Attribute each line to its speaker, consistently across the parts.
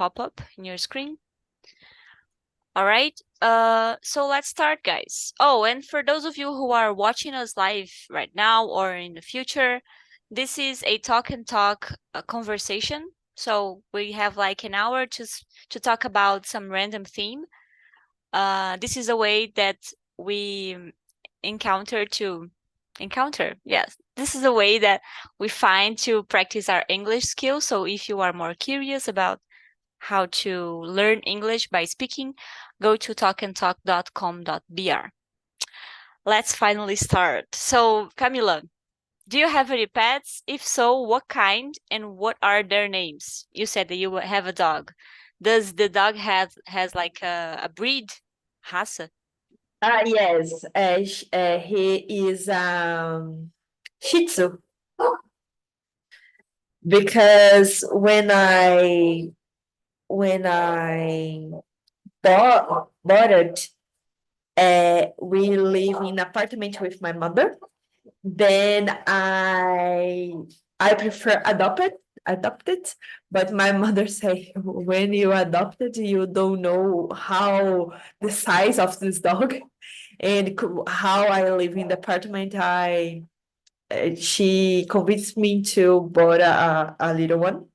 Speaker 1: pop up in your screen. All right. So let's start, guys. Oh, and for those of you who are watching us live right now or in the future, this is a talk and talk conversation. So we have like an hour to talk about some random theme. This is a way that we encounter. Yes, this is a way that we find to practice our English skills. So if you are more curious about how to learn English by speaking, go to talkandtalk.com.br. Let's finally start. So, Camila, do you have any pets? If so, what kind and what are their names? You said that you have a dog. Does the dog has like a breed? Raça?
Speaker 2: Yes, he is Shih Tzu because when I bought it, we live in an apartment with my mother. Then I prefer adopted, but my mother say when you adopt it, you don't know how the size of this dog and how I live in the apartment. She convinced me to buy a little one.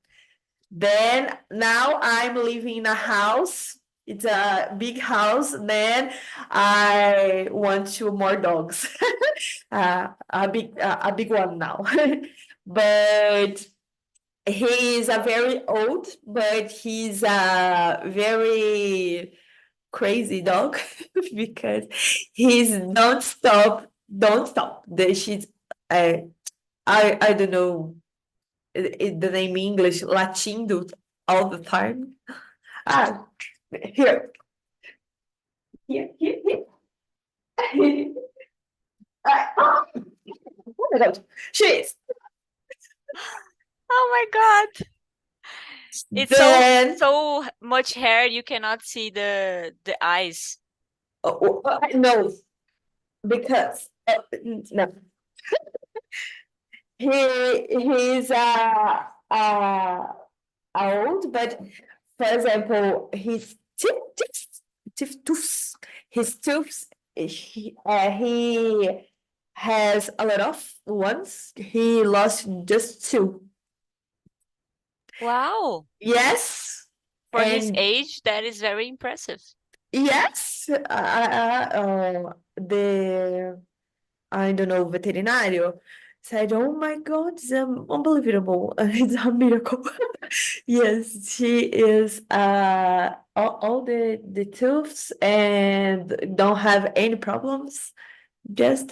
Speaker 2: Then now I'm living in a house. It's a big house. Then I want two more dogs, a big one now. But he is a very old, but he's a very crazy dog because he's don't stop. She's I don't know the name in English, latindo all the time. Ah, here, here. Oh my God, she's
Speaker 1: Oh my God. It's
Speaker 2: then
Speaker 1: so much hair you cannot see the eyes.
Speaker 2: no, because no, he's old, but for example, his tooth, he has a lot of ones. He lost just two.
Speaker 1: Wow.
Speaker 2: Yes,
Speaker 1: For his
Speaker 2: and
Speaker 1: age, that is very impressive.
Speaker 2: yes, the I don't know veterinário said, "Oh my God, it's unbelievable! It's a miracle." Yes, she is all the tooths and don't have any problems. Just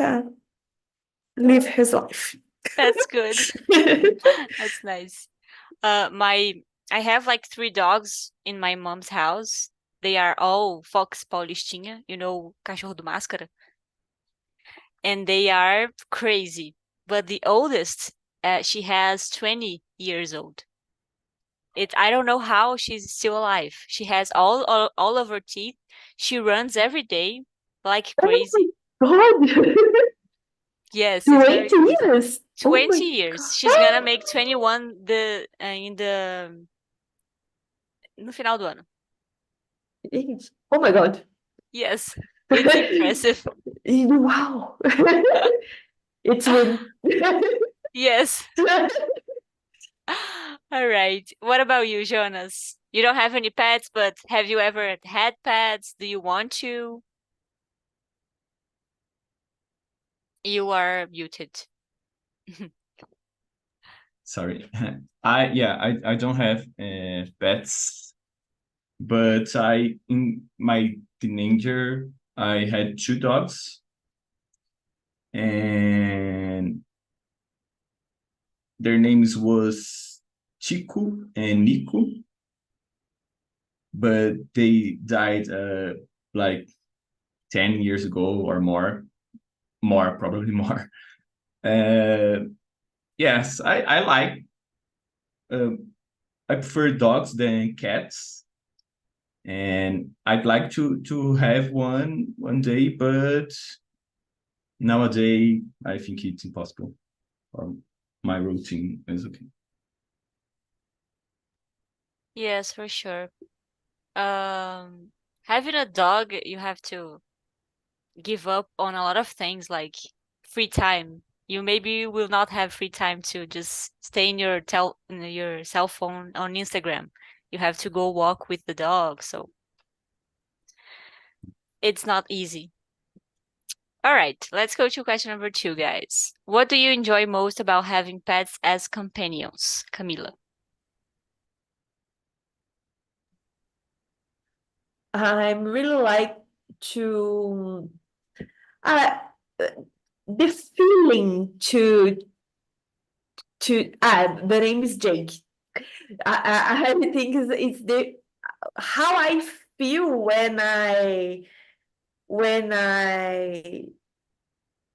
Speaker 2: live his life.
Speaker 1: That's good. That's nice. I have like 3 dogs in my mom's house. They are all Fox Paulistinha, cachorro do máscara, and they are crazy. But the oldest, she has 20 years old. I don't know how she's still alive. She has all of her teeth. She runs every day like crazy.
Speaker 2: God,
Speaker 1: Yes, it's very
Speaker 2: 20
Speaker 1: crazy.
Speaker 2: years. Oh
Speaker 1: 20
Speaker 2: my
Speaker 1: years. She's
Speaker 2: God.
Speaker 1: gonna make 21 no final do ano.
Speaker 2: Oh my God.
Speaker 1: Yes, it's impressive.
Speaker 2: Wow. It's really.
Speaker 1: Yes. All right. What about you, Jonas? You don't have any pets, but have you ever had pets? Do you want to? You are muted.
Speaker 3: Sorry. I don't have pets, but in my teenager I had 2 dogs, and their names was Chico and Nico, but they died like 10 years ago or more probably more. Yes, I like I prefer dogs than cats, and I'd like to have one day, but nowadays I think it's impossible. Or my routine is okay.
Speaker 1: Yes, for sure. Having a dog, you have to give up on a lot of things like free time. You maybe will not have free time to just stay in your cell phone on Instagram. You have to go walk with the dog, so it's not easy. All right, let's go to question number 2, guys. What do you enjoy most about having pets as companions, Camila?
Speaker 2: I'm really like to uh, the feeling to the name is Jake. I think it's the how I feel when I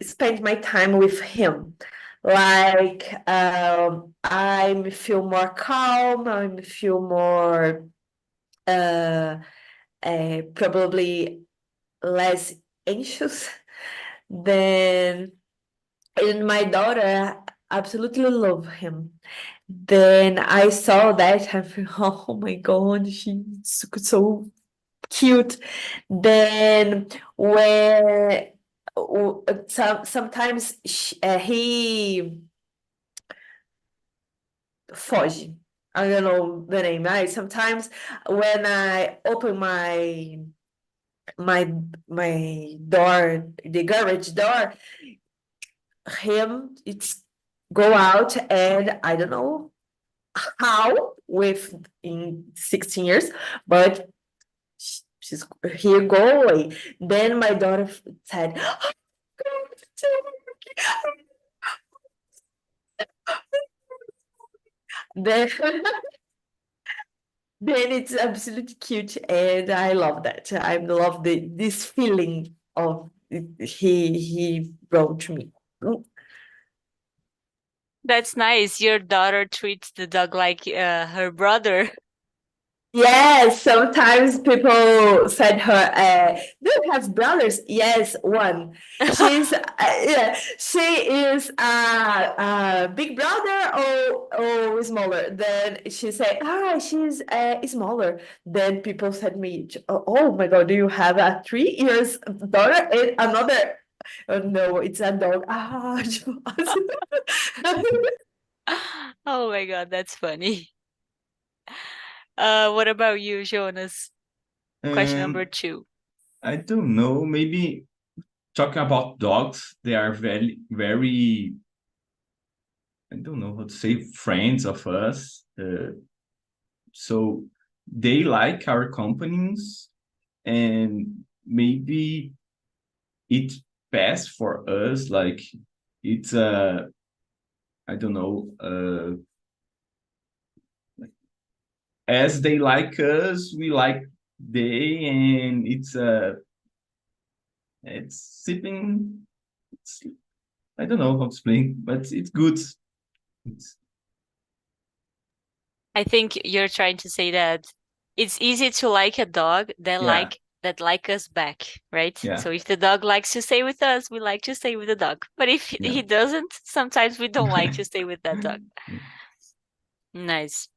Speaker 2: spend my time with him. Like I feel more calm, I feel more uh, probably less anxious than and my daughter absolutely love him. Then I saw that I feel, oh my God, she's so cute. Then when sometimes he foge. I don't know the name. Sometimes when I open my my door, the garage door, him it's go out and I don't know how with in 16 years, but she's here go away. Then my daughter said, then then it's absolutely cute and I love that. I love this feeling of he brought to me.
Speaker 1: That's nice. Your daughter treats the dog like her brother.
Speaker 2: Yes, sometimes people said her, "Do you have brothers?" Yes, one. Yeah, she is a big brother or smaller. Then she said, she's smaller. Then people said me, oh my God, do you have a 3 years daughter and another? Oh no, it's a dog.
Speaker 1: Oh my God, that's funny. What about you, Jonas? Question number
Speaker 3: Um,
Speaker 1: 2.
Speaker 3: I don't know. Maybe talking about dogs, they are very, very, I don't know how to say, friends of us. So they like our companies, and maybe it's best for us. Like it's I don't know, as they like us, we like they, and it's sipping. It's, I don't know how to explain, but it's good. It's,
Speaker 1: I think you're trying to say that it's easy to like a dog
Speaker 3: yeah,
Speaker 1: that like us back, right?
Speaker 3: yeah,
Speaker 1: So if the dog likes to stay with us, we like to stay with the dog. But if
Speaker 3: yeah.
Speaker 1: he doesn't, sometimes we don't like to stay with that dog. Nice.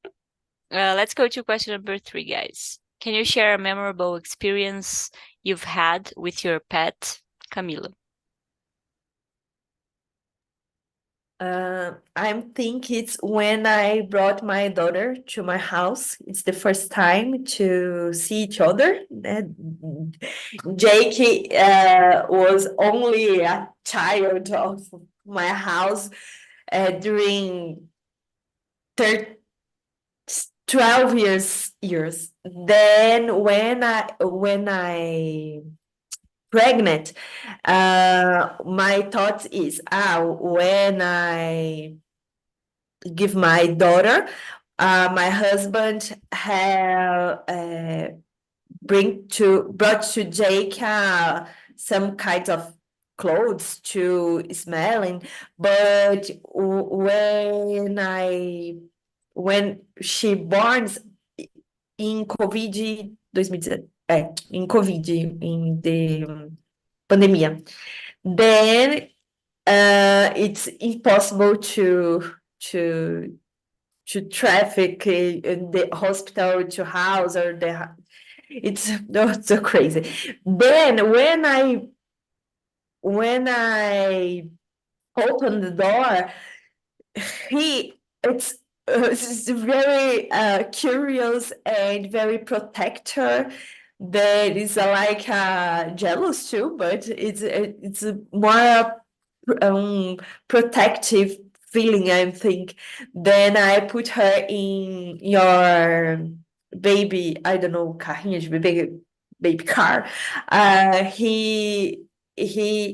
Speaker 1: Let's go to question number 3, guys. Can you share a memorable experience you've had with your pet, Camila?
Speaker 2: I think it's when I brought my daughter to my house. It's the first time to see each other. Jake was only a child of my house during 12 years. Then when I pregnant, my thought is when I give my daughter, my husband have brought to Jake some kinds of clothes to smelling, but when she borns in COVID 2019, in COVID, in the pandemia, then it's impossible to traffic in the hospital to house or it's so crazy. Then when I open the door, it's very curious and very protector. That is like jealous too, but it's a more protective feeling, I think. Then I put her in your baby, I don't know, carrinho de bebê, baby car. He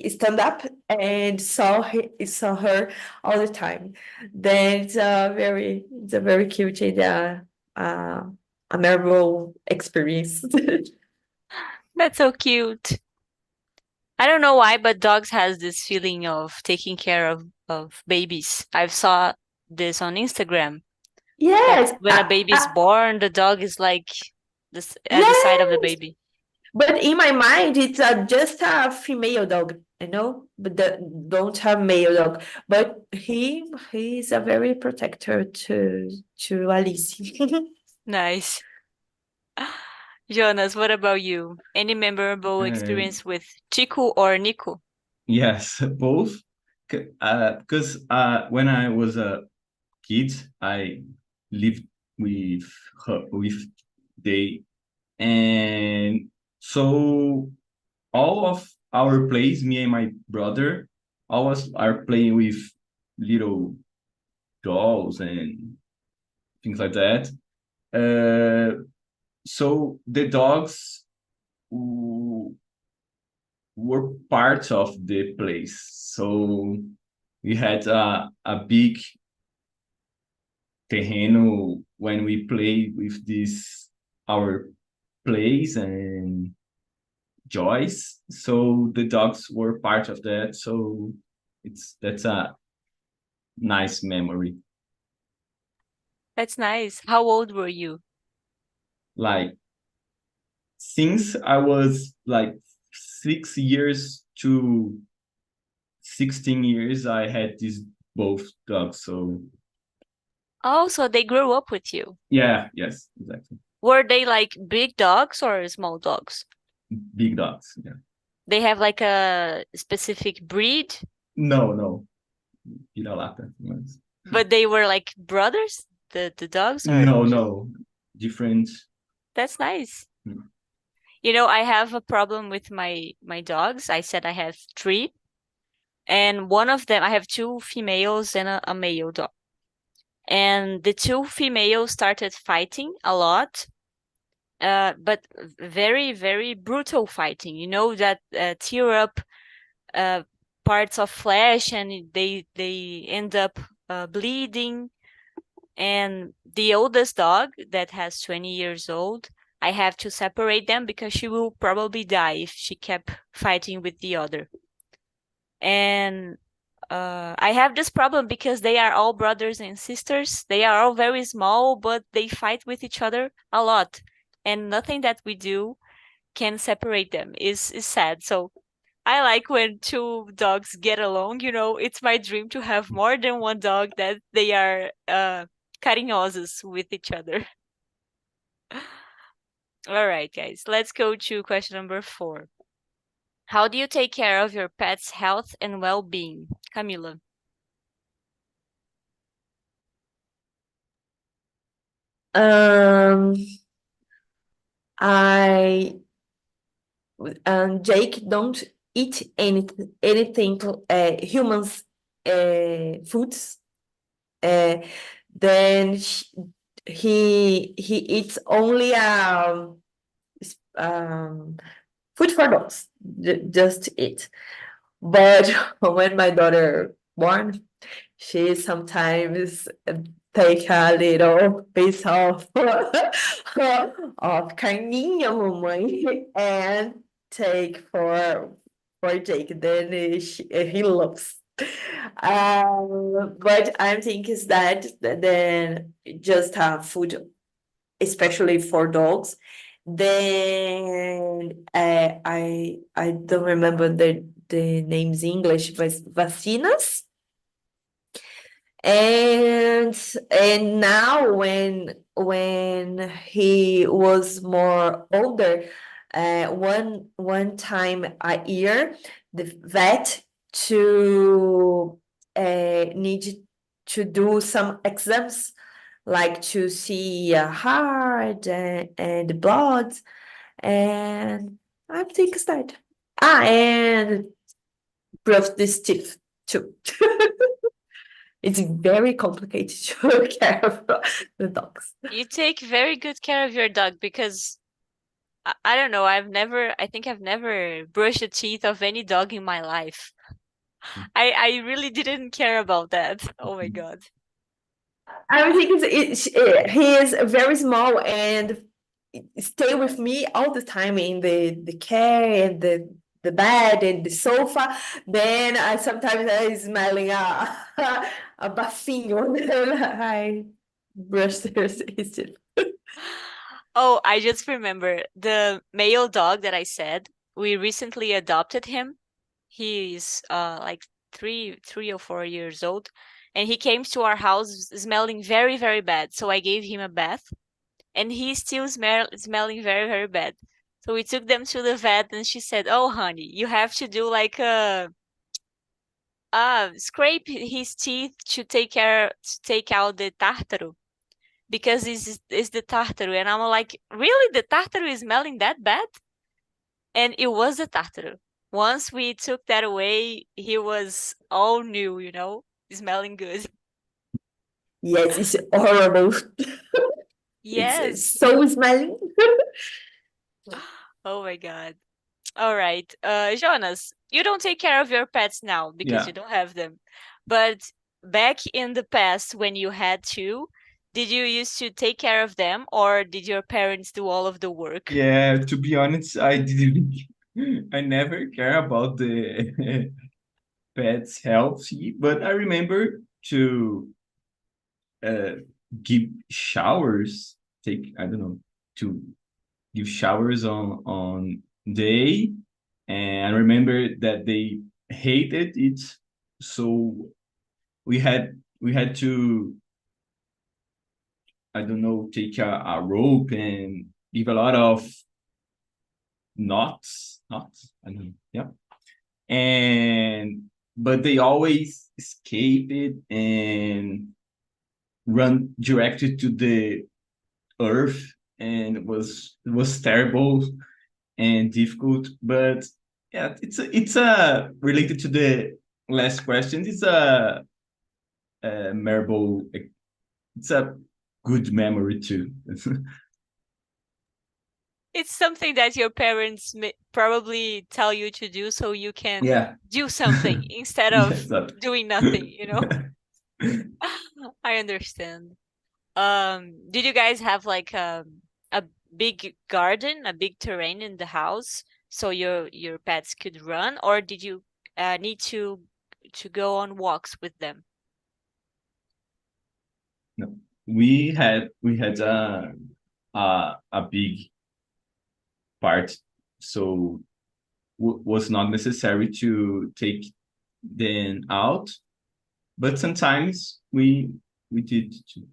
Speaker 2: stand up and saw her all the time. Then it's a very cute and a memorable experience.
Speaker 1: That's so cute. I don't know why, but dogs has this feeling of taking care of babies. I've saw this on Instagram. That
Speaker 2: Yes,
Speaker 1: when a baby is born, the dog is like this at the side of the
Speaker 2: yes.
Speaker 1: baby.
Speaker 2: But in my mind, it's just a female dog, but don't have male dog. But he's a very protector to Alice.
Speaker 1: Nice. Jonas, what about you? Any memorable experience with Chico or Nico?
Speaker 3: Yes, both. Because when I was a kid, I lived with they, and so all of our plays, me and my brother, always are playing with little dolls and things like that. So the dogs were part of the place. So we had a big terreno when we play with this our plays and joys. So the dogs were part of that. So that's a nice memory.
Speaker 1: That's nice. How old were you?
Speaker 3: Like since I was like 6 years to 16 years, I had these both dogs. So
Speaker 1: Oh, so they grew up with you.
Speaker 3: yeah, yes, exactly.
Speaker 1: Were they like big dogs or small dogs?
Speaker 3: Big dogs. Yeah.
Speaker 1: They have like a specific breed,
Speaker 3: No, vira-lata. Mas...
Speaker 1: but they were like brothers, the dogs, or
Speaker 3: No, different.
Speaker 1: that's nice.
Speaker 3: Hmm.
Speaker 1: You know, I have a problem with my dogs. I said I have three, and one of them, I have two females and a male dog. And the two females started fighting a lot, but very, very brutal fighting. You know, that tear up parts of flesh, and they end up bleeding. And the oldest dog that has 20 years old, I have to separate them because she will probably die if she kept fighting with the other. And I have this problem because they are all brothers and sisters. They are all very small, but they fight with each other a lot. And nothing that we do can separate them. Is sad. So I like when two dogs get along. You know, it's my dream to have more than one dog that they are carinhosos with each other. All right, guys, let's go to question number 4. How do you take care of your pet's health and well-being? Camila.
Speaker 2: I Jake don't eat anything humans foods. Then he eats only food for dogs, just eat. But when my daughter born, she sometimes take a little piece of of carninha, mamãe, and take for Jake. Then he loves. But I think is that then just food, especially for dogs. Then I don't remember the names in English, but vacinas. And now when he was more older, one time a year, the vet to need to do some exams, like to see heart and blood, and I think it's that. And brush this teeth too. It's very complicated to care of the dogs.
Speaker 1: You take very good care of your dog because I don't know, I think I've never brushed the teeth of any dog in my life. I really didn't care about that. Oh my God.
Speaker 2: I think he is very small and stay with me all the time in the care and the bed and the sofa. Then I sometimes I smelling a bafinho and I brush his teeth.
Speaker 1: Oh, I just remember the male dog that I said, we recently adopted him. He's like three or 4 years old, and he came to our house smelling very, very bad. So I gave him a bath, and he's still smelling very, very bad. So we took them to the vet, and she said, "Oh, honey, you have to do like a scrape his teeth to take out the tartaro." Because this is the tartaro. And I'm like, really? The tartaro is smelling that bad? And it was the tartaro. Once we took that away, he was all new, smelling good.
Speaker 2: Yes, it's horrible. It's
Speaker 1: Yes.
Speaker 2: so smelling.
Speaker 1: Oh my God. All right. Jonas, you don't take care of your pets now because
Speaker 3: Yeah.
Speaker 1: you don't have them. But back in the past when you had to, did you used to take care of them or did your parents do all of the work?
Speaker 3: Yeah, to be honest, I didn't. I never care about the pet's health, but I remember to uh, give showers. I don't know, to give showers on day, and I remember that they hated it, so we had to, I don't know, take a rope and give a lot of knots, I don't know, yeah, and but they always escape it and run directly to the earth, and it was terrible and difficult. But yeah, it's a related to the last question. A memorable. It's a good memory too.
Speaker 1: It's something that your parents probably tell you to do so you can
Speaker 3: Yeah.
Speaker 1: do something instead
Speaker 3: Yes.
Speaker 1: of doing nothing. I understand. Did you guys have like a big garden, a big terrain in the house so your pets could run, or did you need to go on walks with them?
Speaker 3: No, we had a big part, so was not necessary to take them out, but sometimes we did too.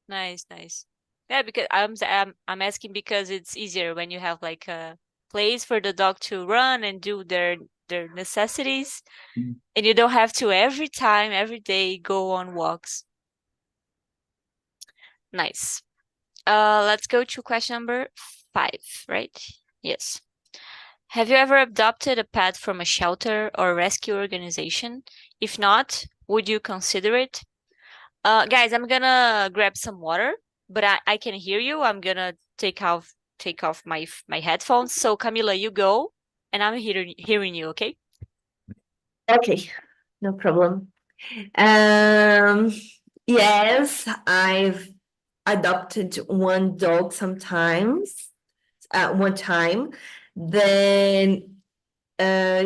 Speaker 1: Nice, nice. Yeah, because I'm asking because it's easier when you have like a place for the dog to run and do their necessities,
Speaker 3: Mm.
Speaker 1: and you don't have to every time, every day go on walks. Nice. Let's go to question number 5, right? Yes. Have you ever adopted a pet from a shelter or rescue organization? If not, would you consider it? Guys, I'm gonna grab some water, but I can hear you. I'm gonna take off my headphones. So Camila, you go, and I'm hearing you. Okay?
Speaker 2: Okay, no problem. Um, yes, I've adopted one dog sometimes, one time. Then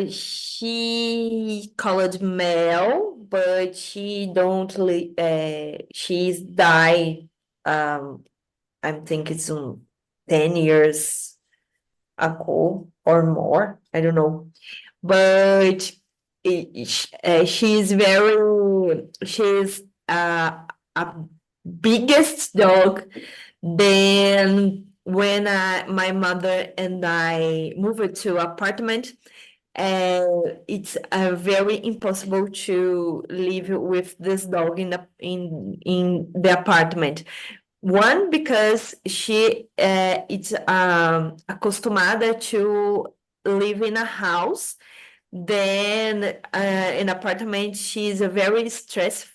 Speaker 2: she called Mel, but she's died. I think it's 10 years ago or more. I don't know. But she's a biggest dog. Then when my mother and I moved to apartment, it's very impossible to live with this dog in the apartment. One, because she it's acostumada to live in a house. Then in apartment, she's a very stressed.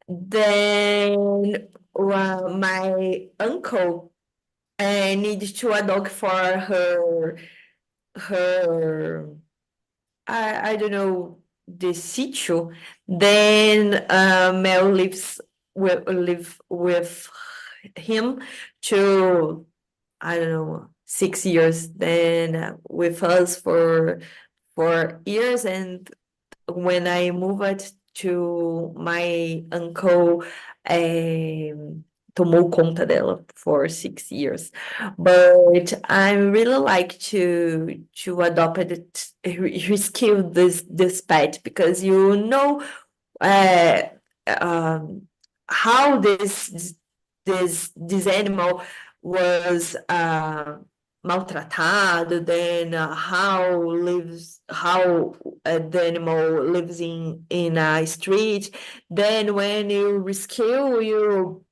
Speaker 2: Then my uncle needs to a dog for her I don't know the sitio. Then Mel live with him to I don't know 6 years. Then with us for 4 years, and when I moved to my uncle, tomou conta dela for 6 years. But I really like to adopt it, rescue this pet, because uh, um, how this animal was maltratado, then how the animal lives in a street. Then when you rescue, you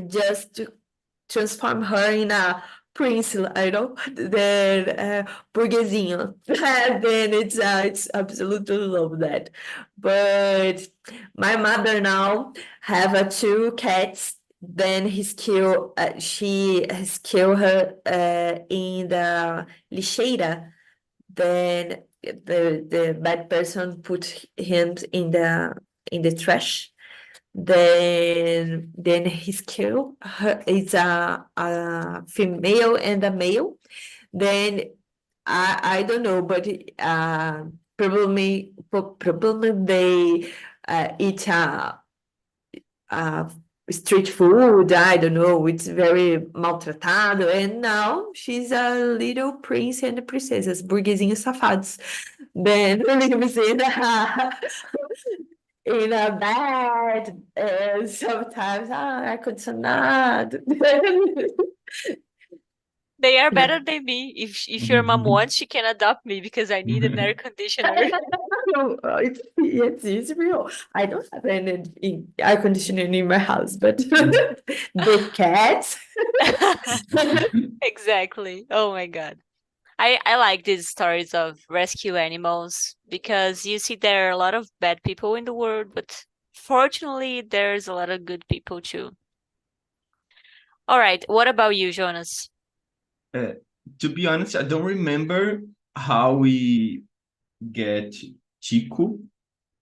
Speaker 2: just transform her in a prince, I know, then burguesinho. Then it's absolutely love that. But my mother now have two cats. Then she has killed her in the lixeira. Then the bad person put him in the trash. Then his kill is a female and a male. Then I don't know, but probably they eat uh, street food. I don't know. It's very maltratado, and now she's a little prince and princess, burguesinhos safados. Then lives in a bed, and sometimes ar-condicionado.
Speaker 1: They are better than me. If your mom wants, she can adopt me because I need an air conditioner.
Speaker 2: It's Israel. I don't have any air conditioning in my house, but the cats.
Speaker 1: Exactly. Oh my God. I like these stories of rescue animals because you see there are a lot of bad people in the world, but fortunately there's a lot of good people too. All right, what about you, Jonas?
Speaker 3: To be honest, I don't remember how we get Chico.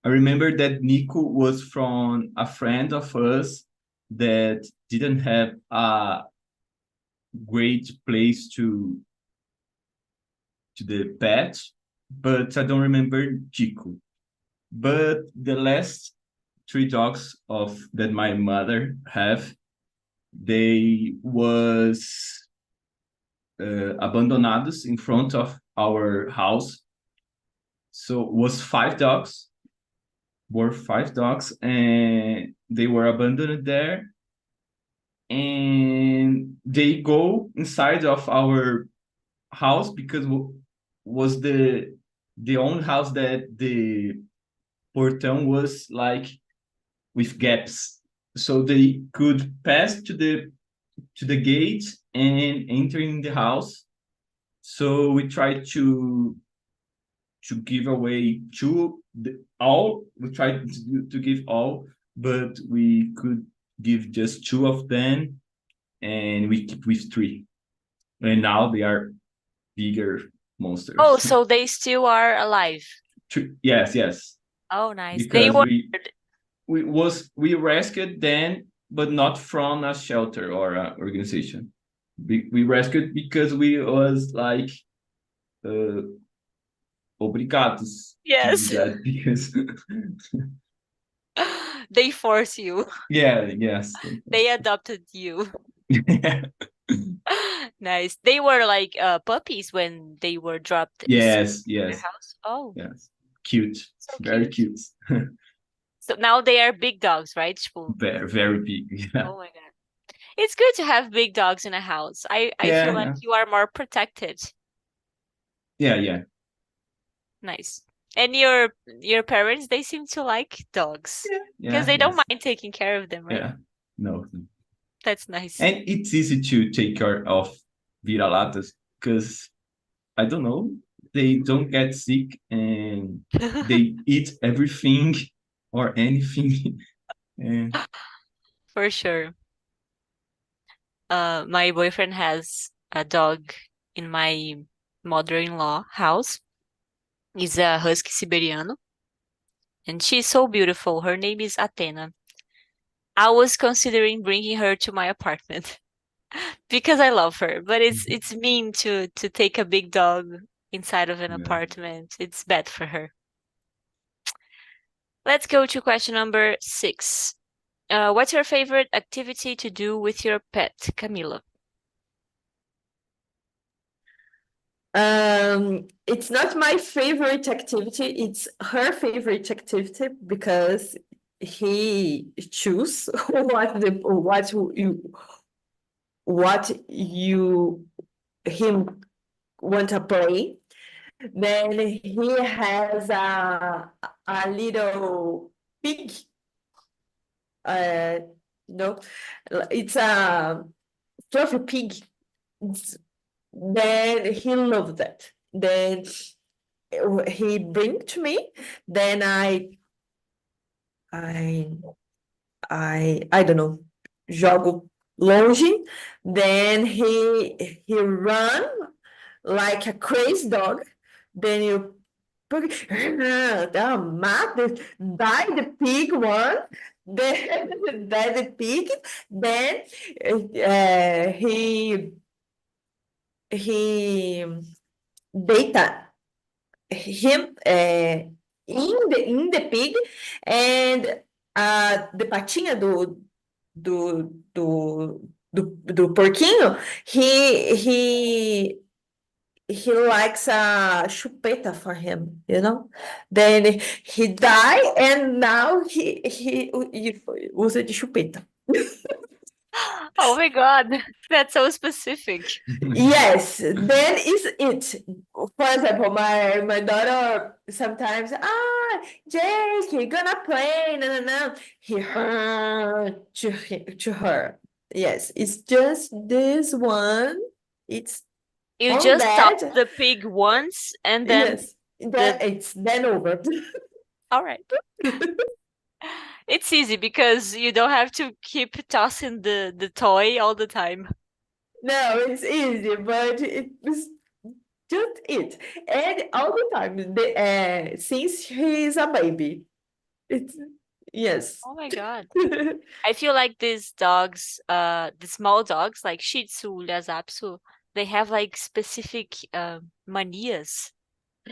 Speaker 3: I remember that Nico was from a friend of us that didn't have a great place to the pet, but I don't remember Chico. But the last three dogs of that my mother have, they was abandonados in front of our house. So was were five dogs, and they were abandoned there. And they go inside of our house because was the only house that the portão was like with gaps, so they could pass to the gate and enter in the house. So we tried to give away all. We tried to give all, but we could give just two of them, and we keep with three. And now they are bigger monsters.
Speaker 1: Oh, so they still are alive.
Speaker 3: Yes, yes.
Speaker 1: Oh, nice.
Speaker 3: Because we rescued them, but not from a shelter or an organization. We rescued because we was like obrigados
Speaker 1: Yes.
Speaker 3: to do that because
Speaker 1: They force you.
Speaker 3: yeah, yes.
Speaker 1: They adopted you. Nice. They were like puppies when they were dropped
Speaker 3: Yes,
Speaker 1: in
Speaker 3: yes.
Speaker 1: their house. Oh,
Speaker 3: Yes. Cute.
Speaker 1: so
Speaker 3: Very
Speaker 1: cute.
Speaker 3: cute.
Speaker 1: So now they are big dogs, right? Tipo,
Speaker 3: Very, very big. Yeah.
Speaker 1: oh my God. It's good to have big dogs in a house. I feel like
Speaker 3: Yeah,
Speaker 1: you are more protected.
Speaker 3: yeah.
Speaker 1: Nice. And your parents, they seem to like dogs because they don't
Speaker 3: Yes.
Speaker 1: mind taking care of them, right?
Speaker 3: Yeah. No.
Speaker 1: That's nice.
Speaker 3: And it's easy to take care of vira-latas because I don't know, they don't get sick and they eat everything or anything. And
Speaker 1: For sure. My boyfriend has a dog in my mother-in-law house. He's a husky Siberiano, and she's so beautiful. Her name is Athena. I was considering bringing her to my apartment because I love her, but it's mean to take a big dog inside of an
Speaker 3: yeah.
Speaker 1: apartment. It's bad for her. Let's go to question number 6. What's your favorite activity to do with your pet, Camila?
Speaker 2: It's not my favorite activity, it's her favorite activity because he choose what you him want to play. Then he has a little pig. Uh, no, it's a fluffy pig. Then he loved that. Then he bring to me. Then I, I don't know, jogo longe. Then he run like a crazy dog. Then you buy the pig one, then buy the pig, then he deita him in the pig and the patinha do porquinho, he likes a chupeta for him, you know. Then he died, and now he usa de chupeta.
Speaker 1: Oh my God, that's so specific.
Speaker 2: Yes, then is it. For example, my daughter sometimes, Jake, you're gonna play, no. He to her. Yes, it's just this one. It's
Speaker 1: You
Speaker 2: on
Speaker 1: just taught
Speaker 2: that.
Speaker 1: the pig once and then
Speaker 2: Yes, that it's then over.
Speaker 1: all right. It's easy because you don't have to keep tossing the toy all the time.
Speaker 2: No, it's easy, but it's just it. And all the time, since he's a baby, it's yes.
Speaker 1: Oh my God. I feel like these dogs, the small dogs like Shih Tzu, Lhasa Apso, they have like specific manias.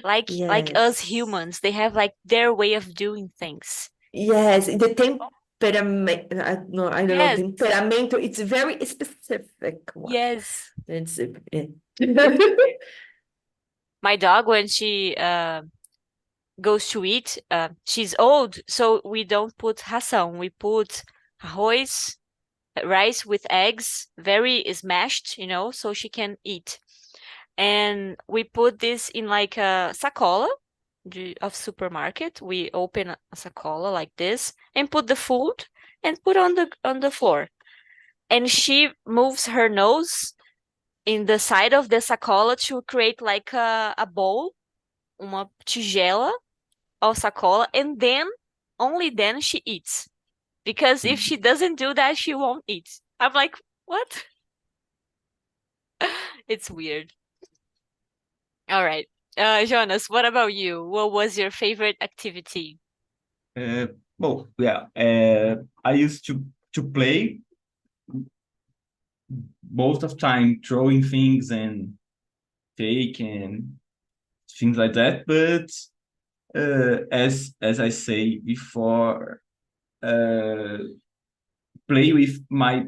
Speaker 1: Like us
Speaker 2: Yes.
Speaker 1: humans, they have like their way of doing things.
Speaker 2: Yes, the temperament, no, I don't know,
Speaker 1: Yes,
Speaker 2: temperamento, it's very specific one.
Speaker 1: yes.
Speaker 2: It's
Speaker 1: My dog, when she goes to eat, she's old, so we don't put ração. We put arroz, rice with eggs, very smashed, so she can eat. And we put this in like a sacola of supermarket. We open a sacola like this and put the food and put on the floor. And she moves her nose in the side of the sacola to create like a bowl, uma tigela of sacola, and then only then she eats. Because if she doesn't do that, she won't eat. I'm like, what? It's weird. All right. Jonas, what about you? What was your favorite activity?
Speaker 3: Well, yeah. I used to play most of time throwing things and take and things like that. But as I say before, play with my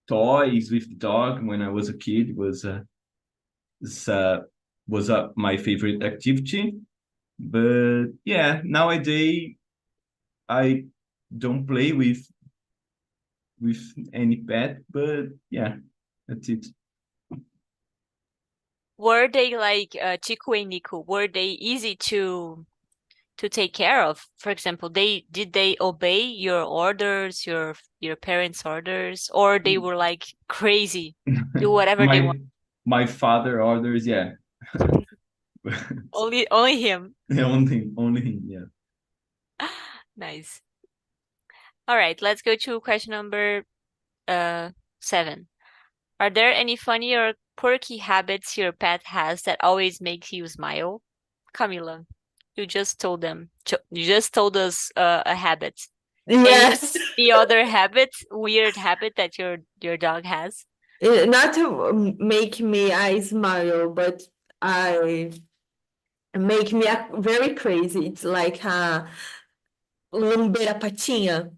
Speaker 3: toys with the dog when I was a kid is, my favorite activity. But yeah, nowadays I don't play with any pet, but yeah, that's it.
Speaker 1: Were they like Chico and Nico? Were they easy to take care of? For example, did they obey your orders, your parents' orders, or they were like crazy, do whatever they want?
Speaker 3: My father orders, yeah.
Speaker 1: Only him.
Speaker 3: Only him, yeah.
Speaker 1: Nice. All right, let's go to question number 7. Are there any funny or quirky habits your pet has that always makes you smile? Camila, you just told you just told us a habit.
Speaker 2: Yes.
Speaker 1: Any other weird habit that your dog has?
Speaker 2: Not to make me I smile, but I make me very crazy. It's like a lamber a patinha.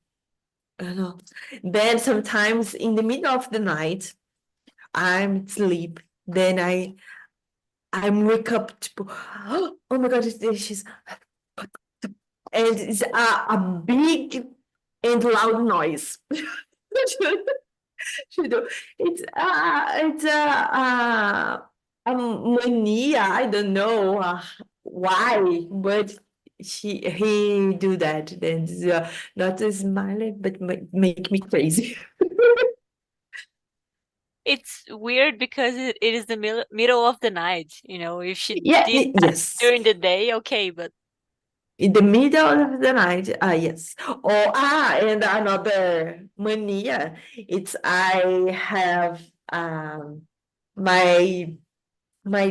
Speaker 2: I don't know. Then sometimes in the middle of the night, I'm asleep. Then I'm wake up tipo, oh my God, she's and it's a big and loud noise. You know, it's a mania. I don't know why, but he do that. And not a smile, but make me crazy.
Speaker 1: It's weird because it is the middle of the night. If she
Speaker 2: Yeah,
Speaker 1: did that
Speaker 2: yes.
Speaker 1: during the day, okay, but
Speaker 2: In the middle of the night, yes. And another mania, it's I have my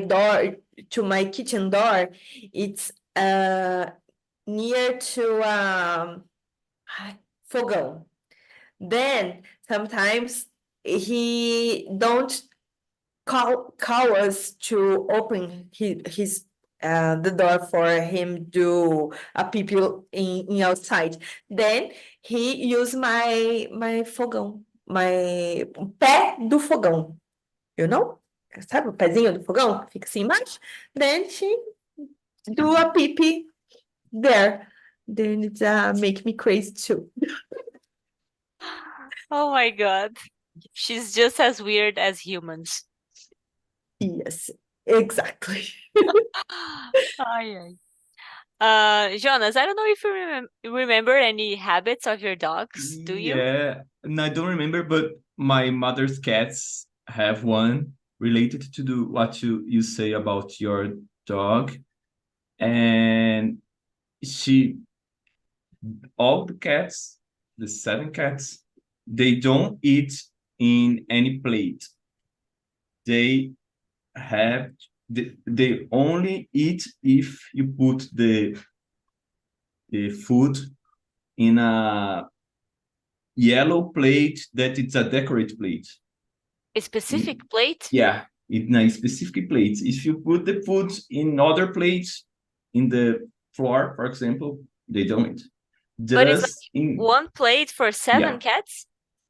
Speaker 2: door to my kitchen door, it's near to fogão. Then sometimes he don't call us to open his the door for him do a people in outside. Then he use my fogão, my pé do fogão, you know? Sabe o pezinho do fogão? Fica assim embaixo. Then she do a pee there. Then it make me crazy too.
Speaker 1: oh my God, she's just as weird as humans.
Speaker 2: Yes, exactly.
Speaker 1: Ay, ay. Jonas, I don't know if you remember any habits of your dogs. Do you?
Speaker 3: Yeah, and I don't remember, but my mother's cats have one related to what you say about your dog. And she, all the cats, the 7 cats, they don't eat in any plate. They have, they only eat if you put the food in a yellow plate that it's a decorate plate.
Speaker 1: A specific plate?
Speaker 3: Yeah, in a specific plate. If you put the food in other plates in the floor, for example, they don't.
Speaker 1: But it's like
Speaker 3: Just in
Speaker 1: one plate for 7 cats?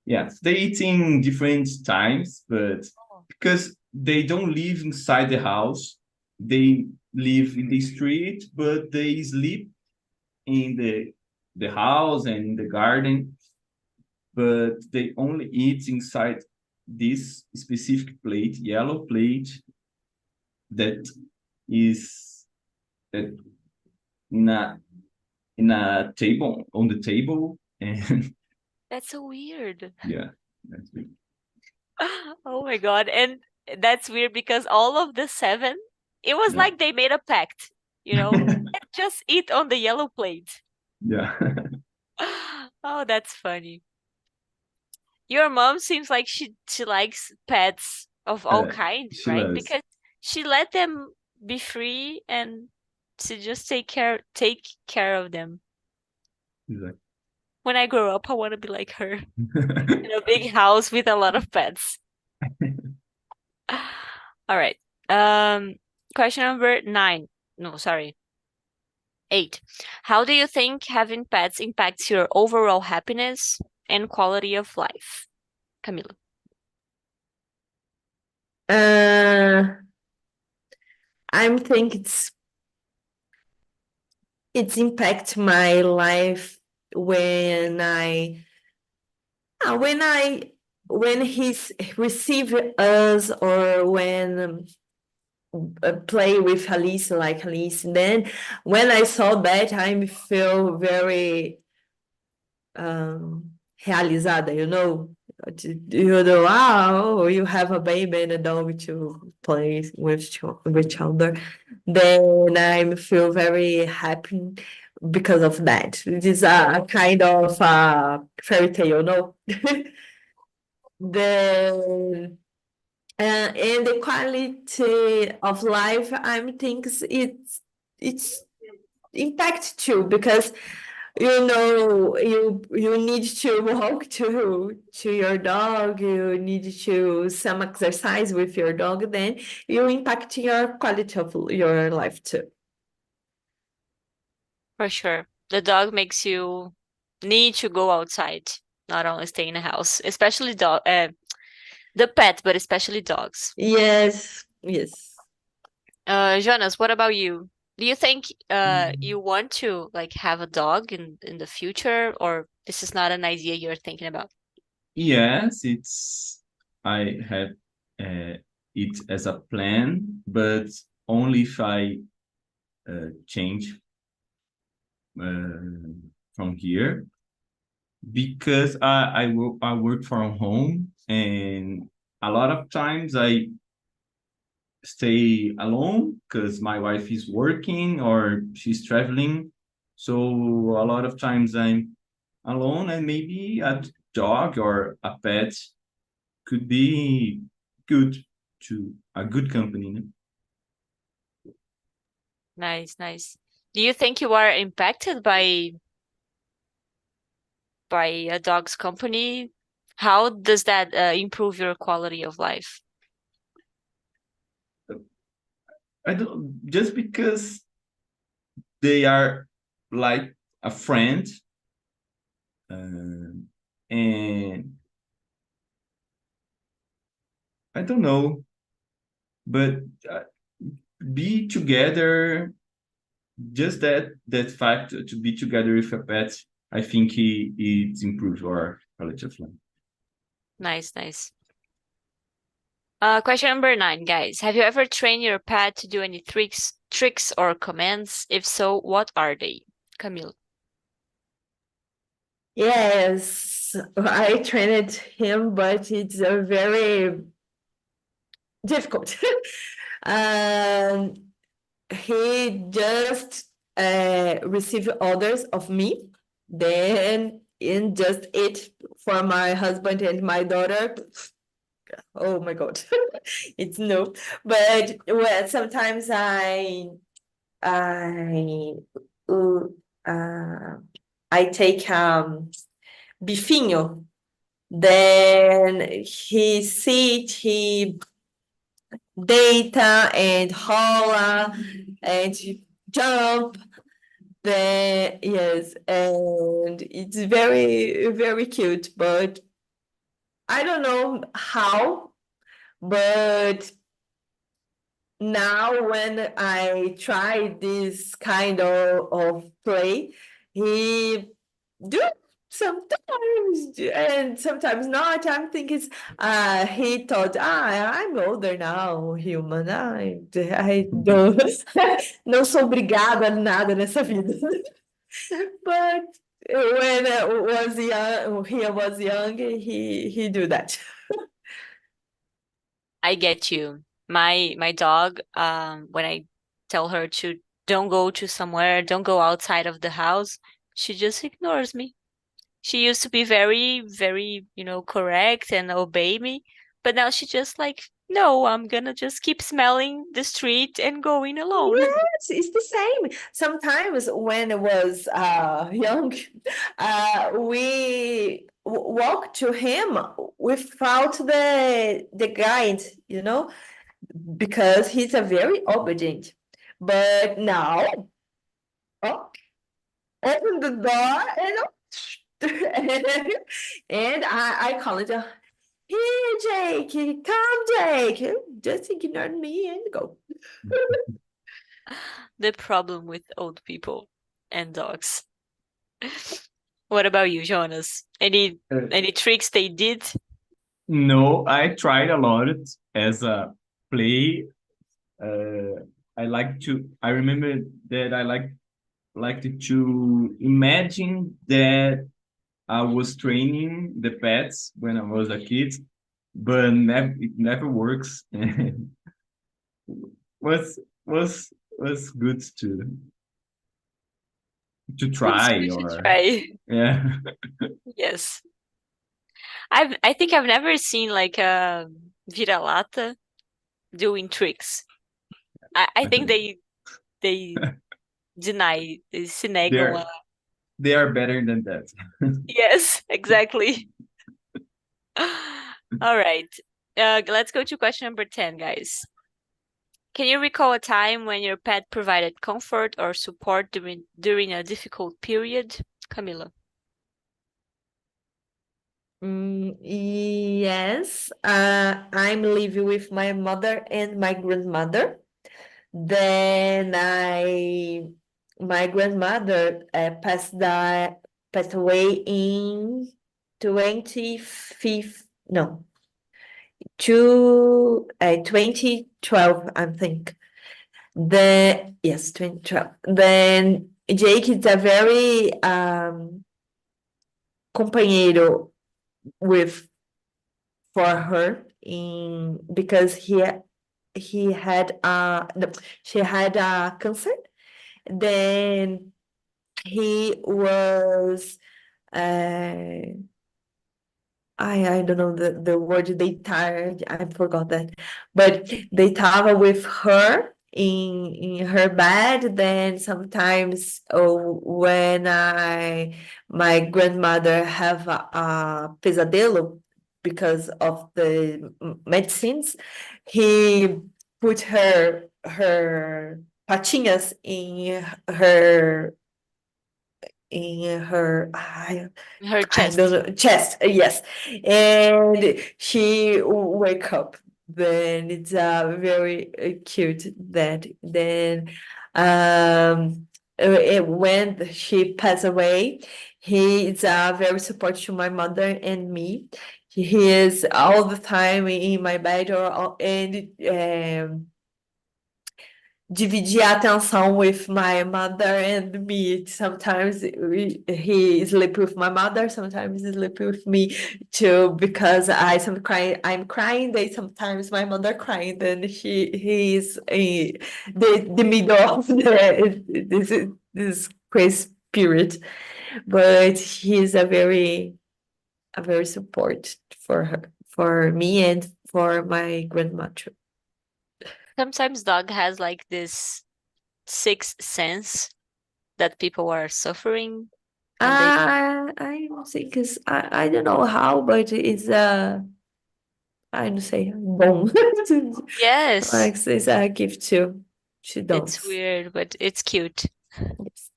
Speaker 3: yes, they eat in different times, but because they don't live inside the house, they live in the street, but they sleep in the house and in the garden, but they only eat inside this specific plate, yellow plate, that is that in a table on the table, and
Speaker 1: That's so weird.
Speaker 3: yeah, that's weird.
Speaker 1: Oh my God. And that's weird because all of the 7, it was
Speaker 3: Yeah.
Speaker 1: like they made a pact, just eat on the yellow plate.
Speaker 3: Yeah.
Speaker 1: Oh, that's funny. Your mom seems like she likes pets of all kinds,
Speaker 3: She
Speaker 1: right?
Speaker 3: loves.
Speaker 1: Because she let them be free and to just take care of them.
Speaker 3: Exactly.
Speaker 1: When I grow up, I want to be like her in a big house with a lot of pets. All right. Question number 9. No, sorry. 8. How do you think having pets impacts your overall happiness and quality of life? Camila.
Speaker 2: I think it's impact my life when he's receive us, or when play with Alice, like Alice. Then when I saw that, I feel very realizada, you know. You know, wow, you have a baby and a dog to play with each other. Then I feel very happy because of that. It is a kind of fairy tale, no? The and the quality of life, I think it's impact too, because you know you need to walk to your dog, you need to some exercise with your dog, then you impact your quality of your life too.
Speaker 1: For sure. The dog makes you need to go outside, not only stay in the house, especially the pet, but especially dogs.
Speaker 2: Yes, yes.
Speaker 1: Jonas, what about you? Do you think you want to like have a dog in the future, or this is not an idea you're thinking about?
Speaker 3: Yes, I have it as a plan, but only if I change from here, because I work from home, and a lot of times I stay alone because my wife is working or she's traveling. So a lot of times I'm alone, and maybe a dog or a pet could be good to a good company. No?
Speaker 1: Nice, nice. Do you think you are impacted by a dog's company? How does that improve your quality of life?
Speaker 3: I don't, just because they are like a friend, and I don't know, but be together, just that fact to be together with a pet, I think it improves our quality of life.
Speaker 1: Nice, nice. Question number 9, guys. Have you ever trained your pet to do any tricks or commands? If so, what are they? Camille.
Speaker 2: Yes, I trained him, but it's a very difficult. um, he just received orders of me, then in just it for my husband and my daughter. Oh my God, it's no. But well, sometimes I uh, I take bifinho. Then he sit, he deita and rola and jump. Then yes, and it's very very cute. But I don't know how. But now when I try this kind of play, he do sometimes and sometimes not. I'm thinking he thought, I'm older now, human. I don't, não sou obrigada a nada nessa vida. But when he was young, he do that.
Speaker 1: I get you. My dog, when I tell her to don't go to somewhere, don't go outside of the house, she just ignores me. She used to be very, very, correct and obey me, but now she just like, no, I'm gonna just keep smelling the street and going alone.
Speaker 2: Yes, it's the same. Sometimes when I was young, we walk to him without the guide, you know, because he's a very obedient. But now, oh, open the door and and I call it, here, Jake, come, Jake. Just ignore me and go.
Speaker 1: The problem with old people and dogs. What about you, Jonas? Any tricks they did?
Speaker 3: No, I tried a lot as a play. I remember that I liked to imagine that I was training the pets when I was a kid, but it never works. was was good to
Speaker 1: It's
Speaker 3: try,
Speaker 1: good to
Speaker 3: or
Speaker 1: try.
Speaker 3: yeah.
Speaker 1: Yes. I think I've never seen like a vira-lata doing tricks. I think they deny, they se negam a...
Speaker 3: They are better than that.
Speaker 1: Yes, exactly. All right. Let's go to question number 10, guys. Can you recall a time when your pet provided comfort or support during a difficult period? Camila.
Speaker 2: Yes, I'm living with my mother and my grandmother. Then my grandmother passed away in 25, no, 2012, I think. Yes, 2012. Then Jake is a very companheiro with for her because he had no, she had a cancer. Then he was I don't know the word they tired, I forgot that. But they tava with her in her bed. Then sometimes when my grandmother have a pesadelo because of the medicines, he put her patinhas in her
Speaker 1: Her
Speaker 2: I don't
Speaker 1: chest.
Speaker 2: know, chest, yes. And she wake up. Then it's very cute that then when she passed away, he is very supportive to my mother and me. He is all the time in my bed and dividir a atenção with my mother and me. Sometimes he sleep with my mother, sometimes he sleep with me too, because I'm crying, they sometimes my mother crying, then he is in the middle of this crazy spirit. But he's a very support for her, for me and for my grandmother.
Speaker 1: Sometimes dog has like this sixth sense that people are suffering, and they...
Speaker 2: I don't think it's I don't know how, but it's I don't say bom.
Speaker 1: Yes,
Speaker 2: Like it's a gift to
Speaker 1: it's
Speaker 2: dogs.
Speaker 1: weird, but it's cute.
Speaker 2: Yes.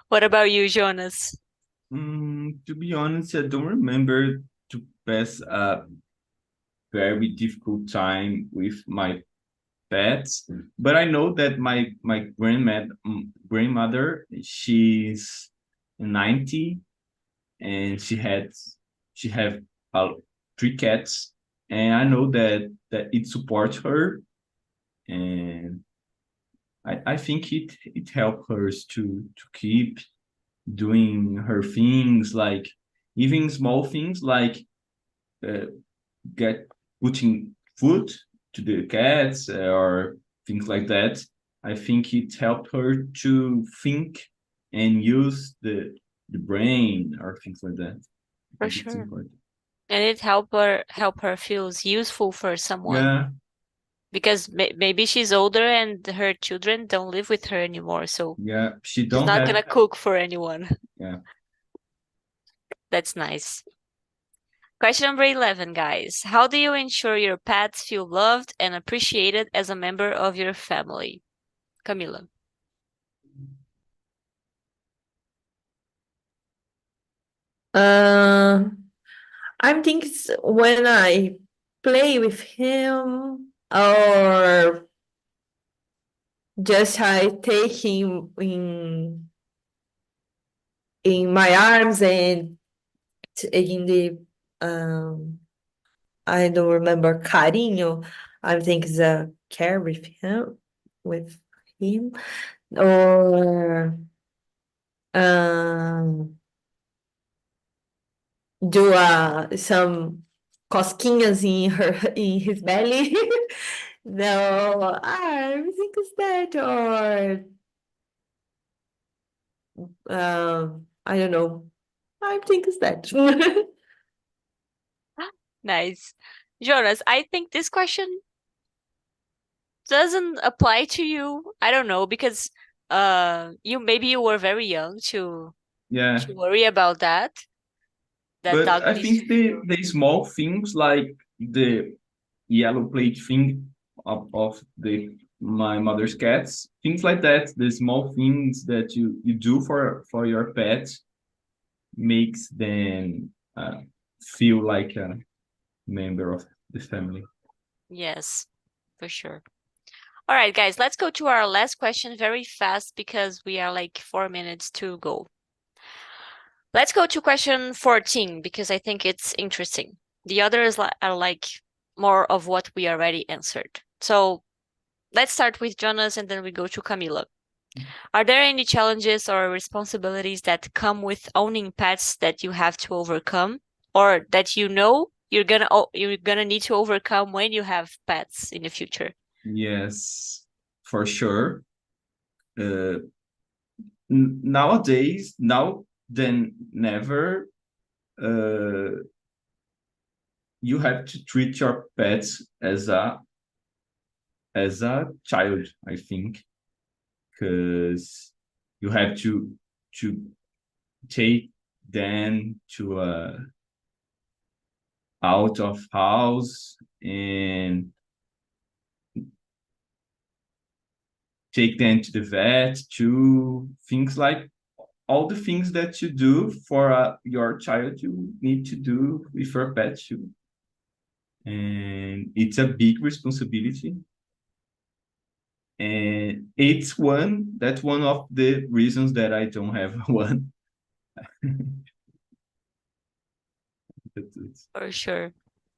Speaker 1: What about you, Jonas?
Speaker 3: To be honest, I don't remember to pass a very difficult time with my pets, but I know that my grandmother, she's 90, and she have uh, three cats, and I know that it supports her, and I think it helps her to keep doing her things, like even small things like uh, get putting food to the cats, or things like that. I think it helped her to think and use the brain, or things like that. I
Speaker 1: For
Speaker 3: think it's
Speaker 1: sure.
Speaker 3: important.
Speaker 1: And it help her feels useful for someone,
Speaker 3: Yeah,
Speaker 1: because maybe she's older and her children don't live with her anymore, so
Speaker 3: yeah. She
Speaker 1: she's
Speaker 3: don't
Speaker 1: not
Speaker 3: have.
Speaker 1: gonna cook for anyone.
Speaker 3: Yeah.
Speaker 1: That's nice. Question number 11, guys. How do you ensure your pets feel loved and appreciated as a member of your family? Camila.
Speaker 2: I think it's when I play with him or just I take him in my arms and in the I don't remember carinho. I think it's a care with him, or um, do some cosquinhas in his belly. No, I think it's that, or I don't know. I think it's that.
Speaker 1: Nice. Jonas, I think this question doesn't apply to you. I don't know, because you were very young to
Speaker 3: Yeah,
Speaker 1: worry about that. That
Speaker 3: but
Speaker 1: dog
Speaker 3: I
Speaker 1: needs
Speaker 3: think the small things like the yellow plate thing of the my mother's cats, things like that, the small things that you do for your pet makes them feel like a member of the family.
Speaker 1: Yes, for sure. All right, guys, let's go to our last question very fast because we are like 4 minutes to go. Let's go to question 14 because I think it's interesting. The others are like more of what we already answered. So let's start with Jonas and then we go to Camila. Are there any challenges or responsibilities that come with owning pets that you have to overcome, or that you know you're gonna need to overcome when you have pets in the future?
Speaker 3: Yes, for sure. Uh, Nowadays, now than never, uh, you have to treat your pets as a child, I think, because you have to take them to out of house and take them to the vet, to things like all the things that you do for your child, you need to do with your pet too. And it's a big responsibility. And that's one of the reasons that I don't have one.
Speaker 1: For sure.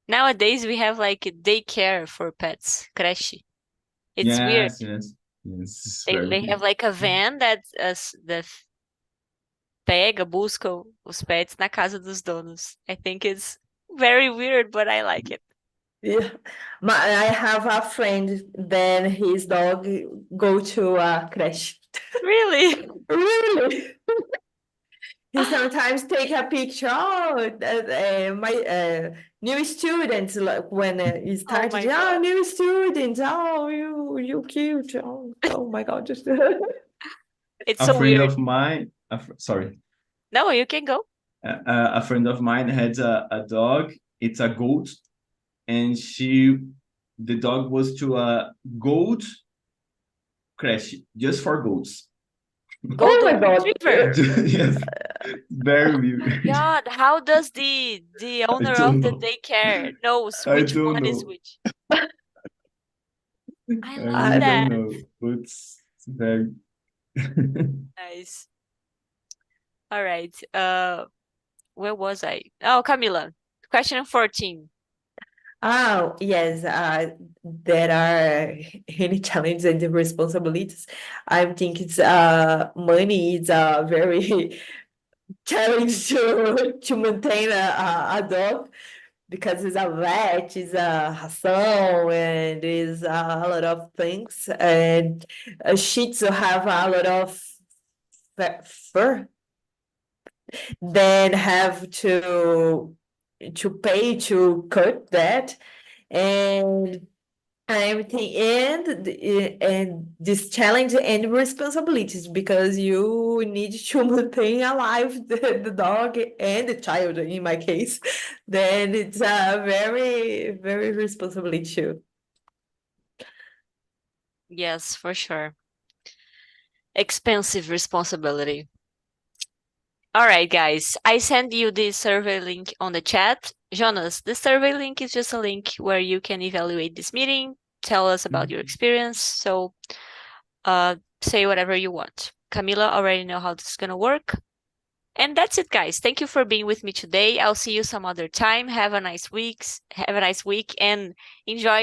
Speaker 1: Nowadays we have like a daycare for pets, creche. It's weird.
Speaker 3: Yes, yes, yes, it's
Speaker 1: They
Speaker 3: very
Speaker 1: they have
Speaker 3: good.
Speaker 1: like a van that pega, busca os pets na casa dos donos. I think it's very weird, but I like it.
Speaker 2: Yeah, I have a friend. Then his dog go to a creche.
Speaker 1: Really?
Speaker 2: Really? He sometimes take a picture. Oh, my new students, like when he
Speaker 1: Oh
Speaker 2: started.
Speaker 1: my
Speaker 2: Oh,
Speaker 1: God.
Speaker 2: new students. Oh, you cute. Oh my God. Just
Speaker 1: It's
Speaker 3: A
Speaker 1: so
Speaker 3: friend
Speaker 1: weird.
Speaker 3: of mine, sorry,
Speaker 1: No, you can go.
Speaker 3: a friend of mine had a dog. It's a goat, and the dog was to a goat crash just for goats.
Speaker 2: oh my
Speaker 1: Golden
Speaker 2: God.
Speaker 1: Retriever.
Speaker 3: Yes, very
Speaker 1: Oh my
Speaker 3: weird.
Speaker 1: God. How does the
Speaker 3: I
Speaker 1: owner of
Speaker 3: don't
Speaker 1: the
Speaker 3: know.
Speaker 1: daycare knows
Speaker 3: I
Speaker 1: which
Speaker 3: don't
Speaker 1: one is
Speaker 3: know.
Speaker 1: which? I
Speaker 3: I
Speaker 1: love
Speaker 3: really
Speaker 2: I
Speaker 3: don't
Speaker 1: that.
Speaker 3: know. But it's very.
Speaker 1: Nice. All right. Where was I? Oh, Camila. Question 14.
Speaker 2: Oh, yes, there are any challenges and responsibilities. I think it's money is a very challenge to maintain a dog because it's a vet, it's a ração, and is a lot of things. And a Shih Tzu have a lot of fur, then have to pay to cut that. And everything and this challenge and responsibilities because you need to maintain alive the dog and the child in my case. Then it's a very very responsibility too.
Speaker 1: Yes, for sure. Expensive responsibility. All right, guys. I send you the survey link on the chat. Jonas, the survey link is just a link where you can evaluate this meeting, tell us about your experience. So say whatever you want. Camila already know how this is going to work. And that's it, guys. Thank you for being with me today. I'll see you some other time. Have a nice week and enjoy